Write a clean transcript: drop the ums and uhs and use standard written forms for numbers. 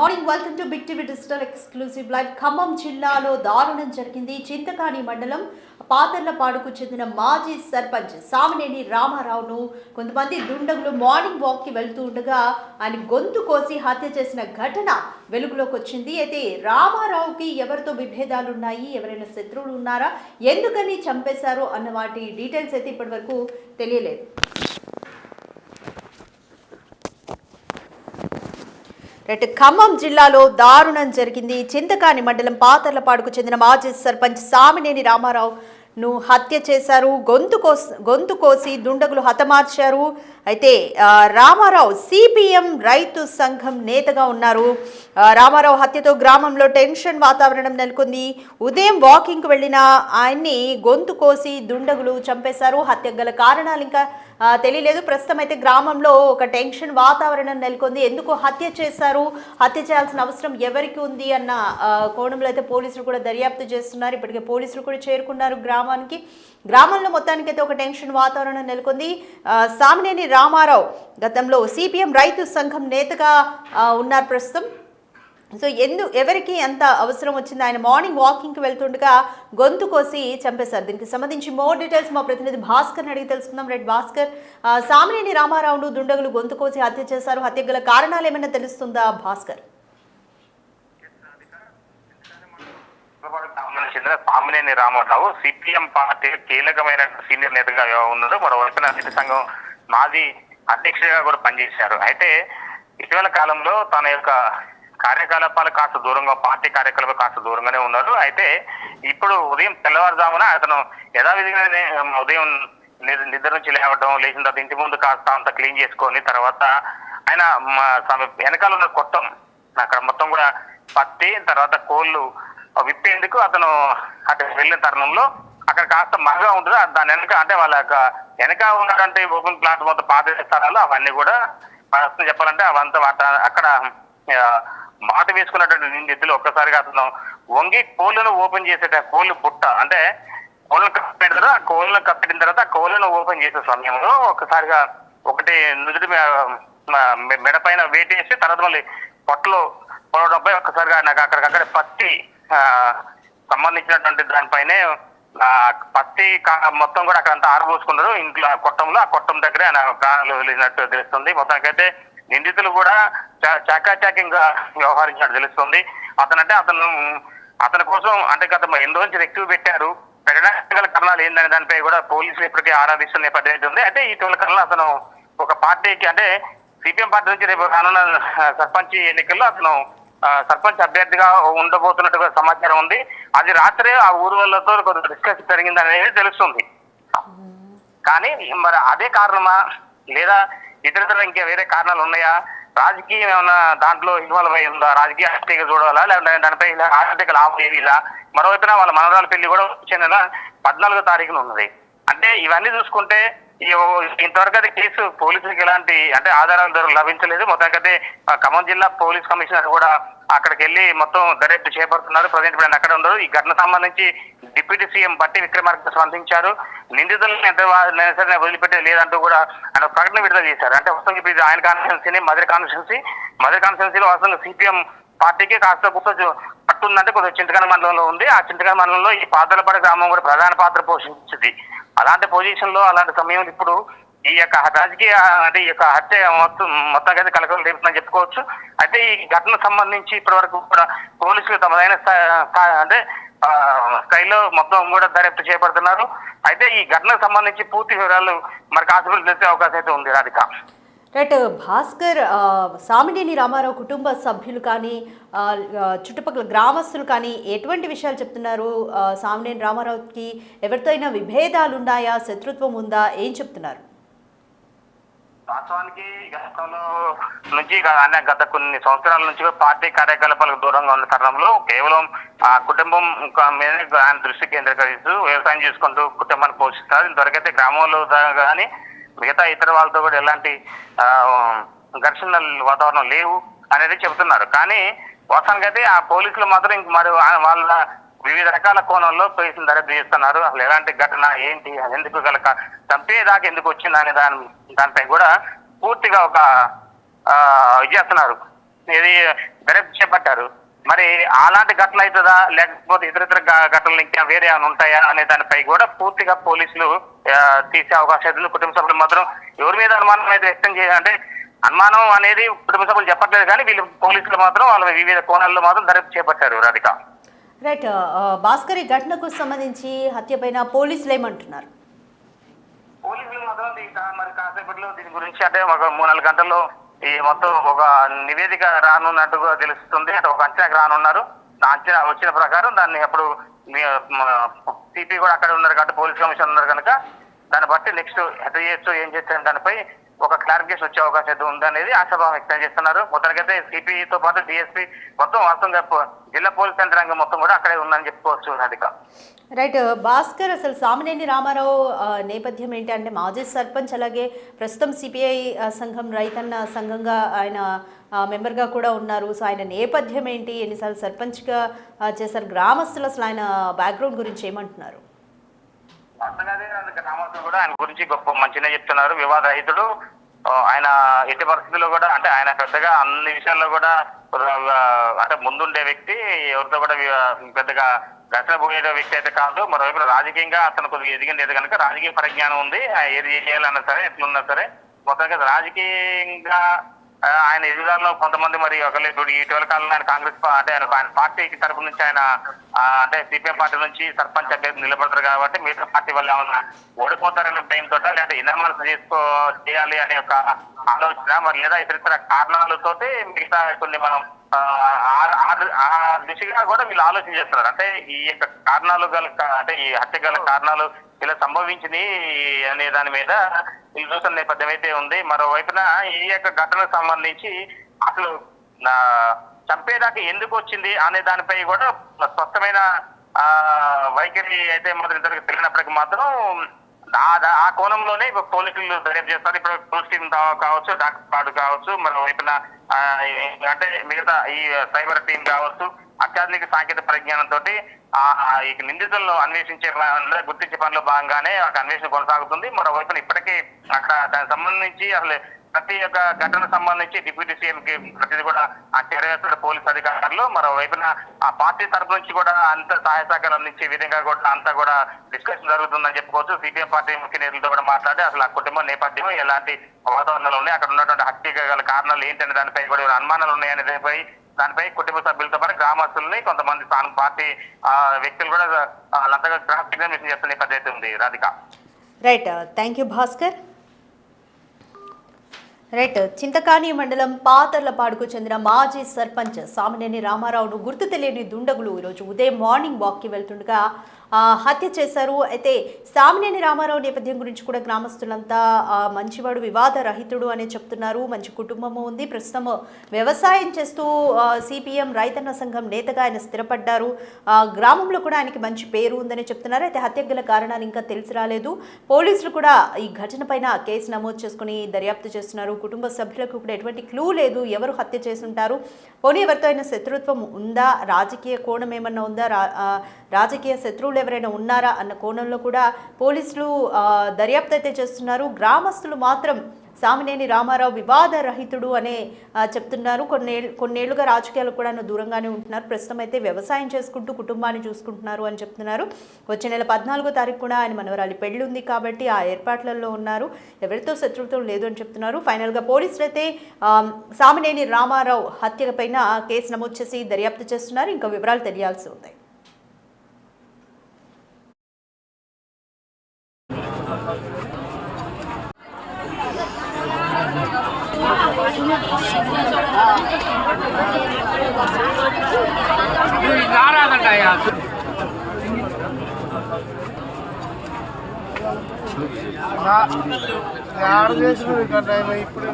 Good morning, welcome to big TV digital exclusive live. Khammam జిల్లాలో దారుణం జరిగింది. చింతకాని మండలం పాతర్లపాడుకు చెందిన మాజీ సర్పంచ్ సామినేని రామారావును కొంతమంది దుండగులు మార్నింగ్ వాక్కి వెళ్తూ ఉండగా ఆయన గొంతు కోసి హత్య చేసిన ఘటన వెలుగులోకి వచ్చింది. అయితే రామారావుకి ఎవరితో విభేదాలు ఉన్నాయి, ఎవరైనా శత్రువులు ఉన్నారా, ఎందుకని చంపేశారు అన్న వాటి డీటెయిల్స్ అయితే ఇప్పటి వరకు తెలియలేదు. ఖమ్మం జిల్లాలో దారుణం జరిగింది. చింతకాని మండలం పాతర్లపాడుకు చెందిన మాజీ సర్పంచ్ సామినేని రామారావును హత్య చేశారు. గొంతు కోసి దుండగులు హతమార్చారు. అయితే రామారావు సిపిఎం రైతు సంఘం నేతగా ఉన్నారు. రామారావు హత్యతో గ్రామంలో టెన్షన్ వాతావరణం నెలకొంది. ఉదయం వాకింగ్కు వెళ్లిన ఆయన్ని గొంతు కోసి దుండగులు చంపేశారు. హత్య గల కారణాలు ఇంకా తెలియలేదు. ప్రస్తుతం అయితే గ్రామంలో ఒక టెన్షన్ వాతావరణం నెలకొంది. ఎందుకు హత్య చేశారు, హత్య చేయాల్సిన అవసరం ఎవరికి ఉంది అన్న కోణంలో అయితే పోలీసులు కూడా దర్యాప్తు చేస్తున్నారు. ఇప్పటికే పోలీసులు కూడా చేరుకున్నారు గ్రామంలో మొత్తానికైతే ఒక టెన్షన్ వాతావరణం నెలకొంది. సామినేని రామారావు గతంలో సిపిఎం రైతు సంఘం నేతగా ఉన్నారు ప్రస్తుతం. సో ఎవరికి ఎంత అవసరం వచ్చింది, ఆయన మార్నింగ్ వాకింగ్కి వెళ్తుండగా గొంతు కోసి చంపేశారు. దీనికి సంబంధించి మోర్ డీటెయిల్స్ మా ప్రతినిధి భాస్కర్ని అడిగి తెలుసుకుందాం. రెడ్ భాస్కర్, సామినేని రామారావును దుండగులు గొంతు కోసి హత్య చేశారు. హత్య గల కారణాలు ఏమైనా తెలుస్తుందా భాస్కర్? సామినేని రామారావు సిపిఎం పార్టీ కీలకమైన సీనియర్ నేతగా ఉన్నారు. మరోవైపున రైతు సంఘం మాజీ అధ్యక్షుడిగా కూడా పనిచేశారు. అయితే ఇటీవల కాలంలో తన యొక్క కార్యకలాపాలు కాస్త దూరంగా, పార్టీ కార్యకలాపాలు కాస్త దూరంగానే ఉన్నారు. అయితే ఇప్పుడు ఉదయం తెల్లవారుజామున అతను యథావిధిగా ఉదయం నిద్ర నుంచి లేవడం, లేచిన తర్వాత ఇంటి ముందు కాస్త అంత క్లీన్ చేసుకొని తర్వాత ఆయన వెనకాల ఉన్న కొట్టం అక్కడ మొత్తం కూడా పత్తి తర్వాత కోళ్ళు విప్పేందుకు అతను అక్కడ వెళ్ళిన తరుణంలో అక్కడ కాస్త మరగా ఉంటుంది. దాని వెనక అంటే వాళ్ళ వెనక ఉన్నటువంటి ఓపెన్ ప్లాట్ మొత్తం పాత స్థలాలు అవన్నీ కూడా చెప్పాలంటే అవంతా అక్కడ మాట వేసుకున్నటువంటి నిందితులు ఒక్కసారిగా అతను వంగి కోళ్ళను ఓపెన్ చేసేట కోళ్ళు పుట్ట అంటే కోళ్ళను కప్పెడతారు. ఆ కోళ్ళను కప్పెట్టిన తర్వాత ఆ కోళ్ళను ఓపెన్ చేసే సమయంలో ఒక్కసారిగా ఒకటి నుదుటి మెడ పైన వేటేసి తర్వాత మళ్ళీ పొట్టలో పొడవడంపై ఒక్కసారిగా నాకు అక్కడికక్కడ పత్తి సంబంధించినటువంటి దానిపైనే పత్తి మొత్తం కూడా అక్కడంతా ఆరబోసుకున్నారు ఇంట్లో కొట్టంలో. ఆ కొట్టం దగ్గరే ఆయన ప్రాణాలు వెళ్ళినట్టు తెలుస్తుంది. మొత్తానికైతే నిందితులు కూడా చాకాచాక్యంగా వ్యవహరించినట్టు తెలుస్తుంది. అతని కోసం అంటే గత ఎన్ని రోజులు ఎక్కువ పెట్టడానికి గల కారణాలు ఏందనే దానిపై కూడా పోలీసులు ఇప్పటికే ఆరాధిస్తున్న నేపథ్యం ఉంది. అయితే ఇటీవల కాలంలో అతను ఒక పార్టీకి అంటే సిపిఎం పార్టీ నుంచి రేపు రానున్న సర్పంచ్ ఎన్నికల్లో అతను సర్పంచ్ అభ్యర్థిగా ఉండబోతున్నట్టుగా సమాచారం ఉంది. అది రాత్రే ఆ ఊరు వాళ్ళతో కొంత డిస్కస్ జరిగింది అనేది తెలుస్తుంది. కానీ మరి అదే కారణమా లేదా ఇతర ఇంకా వేరే కారణాలు ఉన్నాయా, రాజకీయం ఏమైనా దాంట్లో ఇన్వాల్వ్ అయి ఉందా, రాజకీయ ఆర్థిక చూడాలా లేదా దానిపై ఇలా ఆర్థిక లాభం ఏమి ఇలా. మరోవైపున వాళ్ళ మనవరాల పెళ్లి కూడా వచ్చే నెల 14వ తారీఖున ఉన్నది. అంటే ఇవన్నీ చూసుకుంటే ఇంతవరకు అయితే కేసు పోలీసులకు ఎలాంటి అంటే ఆధారాలు లభించలేదు. మొత్తానికైతే ఖమ్మం జిల్లా పోలీస్ కమిషనర్ కూడా అక్కడికి వెళ్ళి మొత్తం దర్యాప్తు చేపడుతున్నారు. ప్రజెంట్ ఇప్పుడు అక్కడ ఉన్నారు. ఈ ఘటన సంబంధించి డిప్యూటీ సీఎం బట్టి విక్రమార్క స్పందించారు. నిందితులను ఎంత సరే వదిలిపెట్టేది లేదంటూ కూడా ఆయన ప్రకటన విడుదల చేశారు. అంటే వస్తుంది ఇప్పుడు ఆయన కాన్స్టిట్యున్సీని మధుర కాన్స్టిట్యున్సీలో వస్తుంది సిపిఎం పార్టీకి కాస్త పట్టుందంటే కొద్దిగా చింతకాని మండలంలో ఉంది. ఆ చింతకాని మండలంలో ఈ పాతలపాడు గ్రామం కూడా ప్రధాన పాత్ర పోషించింది. అలాంటి పొజిషన్ లో అలాంటి సమయంలో ఇప్పుడు ఈ యొక్క రాజకీయ అంటే ఈ యొక్క హత్య మొత్తం అయితే కలకలం రేపుతుందని చెప్పుకోవచ్చు. అయితే ఈ ఘటన సంబంధించి ఇప్పటి వరకు కూడా పోలీసులు తమదైన అంటే స్థాయిలో మొత్తం కూడా దర్యాప్తు చేపడుతున్నారు. అయితే ఈ ఘటనకు సంబంధించి పూర్తి వివరాలు మరి కాసేపు తెలిసే అవకాశం అయితే ఉంది. రాధిక. రైట్ భాస్కర్, సామినేని రామారావు కుటుంబ సభ్యులు కానీ చుట్టుపక్కల గ్రామస్తులు కానీ ఎటువంటి విషయాలు చెప్తున్నారు? సామినేని రామారావుకి ఎవరితో అయినా విభేదాలు ఉన్నాయా, శత్రుత్వం ఉందా, ఏం చెప్తున్నారు? వాస్తవానికి గతంలో నుంచి గత కొన్ని సంవత్సరాల నుంచి పార్టీ కార్యకలాపాలకు దూరంగా ఉన్న తరుణంలో కేవలం ఆ కుటుంబం మీద ఆయన దృష్టి కేంద్రీకరిస్తూ వ్యవసాయం చేసుకుంటూ కుటుంబాన్ని పోషిస్తారు. ఇంతవరకైతే గ్రామంలో కానీ మిగతా ఇతర వాళ్ళతో కూడా ఎలాంటి ఘర్షణ వాతావరణం లేవు అనేది చెబుతున్నారు. కానీ వాస్తవానికి అయితే ఆ పోలీసులు మాత్రం ఇంక మరి వాళ్ళ వివిధ రకాల కోణంలో పోలీసులు దర్యాప్తు చేస్తున్నారు. అసలు ఎలాంటి ఘటన ఏంటి, అది ఎందుకు చంపేదాకా ఎందుకు వచ్చింది అనే దానిపై కూడా పూర్తిగా ఒక ఇది చేస్తున్నారు. ఇది దర్యాప్తు చేపట్టారు. మరి అలాంటి ఘటన అవుతుందా లేకపోతే ఇతర ఘటనలు ఇంకా వేరే ఏమైనా ఉంటాయా అనే దానిపై కూడా పూర్తిగా పోలీసులు తీసే అవకాశం ఉంది. కుటుంబ సభ్యులు మాత్రం ఎవరి మీద అనుమానం అయితే వ్యక్తం చేయాలంటే అనుమానం అనేది కుటుంబ సభ్యులు చెప్పట్లేదు, కానీ వీళ్ళు పోలీసులు మాత్రం వాళ్ళ వివిధ కోణాల్లో మాత్రం దర్యాప్తు చేపట్టారు. రాధిక, రైట్. భాస్కర్, ఈ ఘటనకు సంబంధించి హత్య పైన పోలీసులు ఏమంటున్నారు? పోలీసులు మాత్రం మరి కాసేపట్లో దీని గురించి అంటే ఒక 3-4 గంటల్లో ఈ మొత్తం ఒక నివేదిక రానున్నట్టుగా తెలుస్తుంది. అంటే ఒక అంచనాకు రానున్నారు. అంచనా వచ్చిన ప్రకారం దాన్ని అప్పుడు సిపి కూడా అక్కడ ఉన్నారు కాబట్టి పోలీస్ కమిషన్ ఉన్నారు కనుక దాన్ని బట్టి నెక్స్ట్ ఎట్లా చేయొచ్చు ఏం చేస్తారు దానిపై ఒక క్లారిఫికేషన్ వచ్చే అవకాశం ఉందనేది ఆశాభావం వ్యక్తం చేస్తున్నారు. మొత్తానికైతే సిపితో పాటు డిఎస్పీ మొత్తం వాస్తవంగా జిల్లా పోలీస్ యంత్రాంగం మొత్తం కూడా అక్కడే ఉందని చెప్పుకోవచ్చు. రాధిక, రైట్. భాస్కర్, అసలు సామినేని రామారావు నేపథ్యం ఏంటి అంటే మాజీ సర్పంచ్, అలాగే ప్రస్తుతం సిపిఐ సంఘం రైతన్న సంఘంగా ఆయన మెంబర్గా కూడా ఉన్నారు. సో ఆయన నేపథ్యం ఏంటి, ఎన్నిసార్లు సర్పంచ్గా చేశారు, గ్రామస్తులు అసలు ఆయన బ్యాక్గ్రౌండ్ గురించి ఏమంటున్నారు? గ్రామస్తులు కూడా ఆయన గురించి గొప్ప మంచిగా చెప్తున్నారు. వివాదరహితుడు ఆయన, ఎట్టి పరిస్థితుల్లో కూడా అంటే ఆయన పెద్దగా అన్ని విషయాల్లో కూడా అంటే ముందుండే వ్యక్తి, ఎవరితో కూడా పెద్దగా ఘర్షణ పోయే వ్యక్తి అయితే కాదు. మరోవైపు రాజకీయంగా అతను కొద్దిగా ఎదిగింది కనుక రాజకీయ పరిజ్ఞానం ఉంది. ఏది చేయాలన్నా సరే ఎట్లున్నా సరే మొత్తంగా రాజకీయంగా ఆయన ఎదుగుదలలో కొంతమంది మరి ఒకళ్ళు ఇటీవల కాలంలో ఆయన కాంగ్రెస్ అంటే ఆయన పార్టీకి తరపు నుంచి ఆయన అంటే సిపిఎం పార్టీ నుంచి సర్పంచ్ అభ్యర్థి నిలబడతారు కాబట్టి మిగతా పార్టీ వల్ల ఏమన్నా ఓడిపోతారనే భయం తోట లేదంటే ఇన్నమనసు చేయాలి అనే ఒక ఆలోచన మరి లేదా ఇతర కారణాలతోటి మిగతా కొన్ని మనం ఆ దిశగా కూడా వీళ్ళు ఆలోచన చేస్తున్నారు. అంటే ఈ యొక్క కారణాలు గల అంటే ఈ హత్య గల కారణాలు ఇలా సంభవించింది అనే దాని మీద వీళ్ళు చూస్తున్న నేపథ్యం అయితే ఉంది. మరోవైపున ఈ యొక్క ఘటనకు సంబంధించి అసలు చంపేదాకా ఎందుకు వచ్చింది అనే దానిపై కూడా స్పష్టమైన వైఖరి అయితే మాత్రం ఇద్దరికి తెలియనప్పటికీ మాత్రం ఆ కోణంలోనే పోలీసులు దర్యాప్తు చేస్తారు. ఇప్పుడు పోలీస్ టీం కావచ్చు, డాక్టర్ పాడు కావచ్చు, మరోవైపున అంటే మిగతా ఈ సైబర్ టీం కావచ్చు, అత్యాధునిక సాంకేతిక పరిజ్ఞానంతో ఈ నిందితులను అన్వేషించే గుర్తించే పనిలో భాగంగానే ఒక అన్వేషణ కొనసాగుతుంది. మరోవైపున ఇప్పటికీ అక్కడ దానికి సంబంధించి అసలు ప్రతి ఒక్క ఘటనకు సంబంధించి డిప్యూటీ సీఎం కి ప్రతిదీ కూడా చేరవేస్తున్న పోలీస్ అధికారులు, మరోవైపున ఆ పార్టీ తరఫు నుంచి కూడా అంత సహాయ సహకారం అందించే విధంగా కూడా అంతా కూడా డిస్కషన్ జరుగుతుందని చెప్పుకోవచ్చు. సిపిఎం పార్టీ ముఖ్య నేతలతో కూడా మాట్లాడి అసలు ఆ కుటుంబ నేపథ్యం ఎలాంటి వాతావరణాలు ఉన్నాయి, అక్కడ ఉన్నటువంటి హత్య గల కారణాలు ఏంటనే దానిపై కూడా అనుమానాలు ఉన్నాయనే దానిపై కుటుంబ సభ్యులతో పాటు గ్రామస్తుల్ని కొంతమంది పార్టీ వ్యక్తులు కూడా అంతగా క్రాస్ ఎగ్జామినేషన్ చేస్తున్న పద్ధతి ఉంది. Radhika, right. Thank you Bhaskar. Right. Chintakani మండలం పాతర్లపాడుకు చెందిన మాజీ సర్పంచ్ సామినేని రామారావును గుర్తు తెలియని దుండగులు ఈరోజు ఉదయం మార్నింగ్ వాక్కి వెళ్తుండగా హత్య చేశారు. అయితే సామినేని రామారావు నేపథ్యం గురించి కూడా గ్రామస్తులంతా మంచివాడు, వివాద రహితుడు అని చెప్తున్నారు. మంచి కుటుంబము ఉంది, ప్రస్తుతం వ్యవసాయం చేస్తూ సిపిఎం రైతన్న సంఘం నేతగా ఆయన స్థిరపడ్డారు. గ్రామంలో కూడా ఆయనకి మంచి పేరు ఉందని చెప్తున్నారు. అయితే హత్య గల కారణాలు ఇంకా తెలిసి రాలేదు. పోలీసులు కూడా ఈ ఘటన పైన కేసు నమోదు చేసుకుని దర్యాప్తు చేస్తున్నారు. కుటుంబ సభ్యులకు కూడా ఎటువంటి క్లూ లేదు, ఎవరు హత్య చేసుంటారు, పోనీ ఎవరితో అయినా శత్రుత్వం ఉందా, రాజకీయ కోణం ఏమన్నా ఉందా, రాజకీయ శత్రువులు ఎవరైనా ఉన్నారా అన్న కోణంలో కూడా పోలీసులు దర్యాప్తు అయితే చేస్తున్నారు. గ్రామస్తులు మాత్రం సామినేని రామారావు వివాద రహితుడు అనే చెప్తున్నారు. కొన్నేళ్లుగా రాజకీయాలు కూడా దూరంగానే ఉంటున్నారు. ప్రస్తుతం అయితే వ్యవసాయం చేసుకుంటూ కుటుంబాన్ని చూసుకుంటున్నారు అని చెప్తున్నారు. వచ్చే నెల 14వ తారీఖు కూడా ఆయన మనవరాలి పెళ్లి ఉంది కాబట్టి ఆ ఏర్పాట్లలో ఉన్నారు. ఎవరితో శత్రుత్వం లేదు అని చెప్తున్నారు. ఫైనల్గా పోలీసులు అయితే సామినేని రామారావు హత్య పైన కేసు నమోదు చేసి దర్యాప్తు చేస్తున్నారు. ఇంకా వివరాలు తెలియాల్సి ఉంది. ఇప్పుడు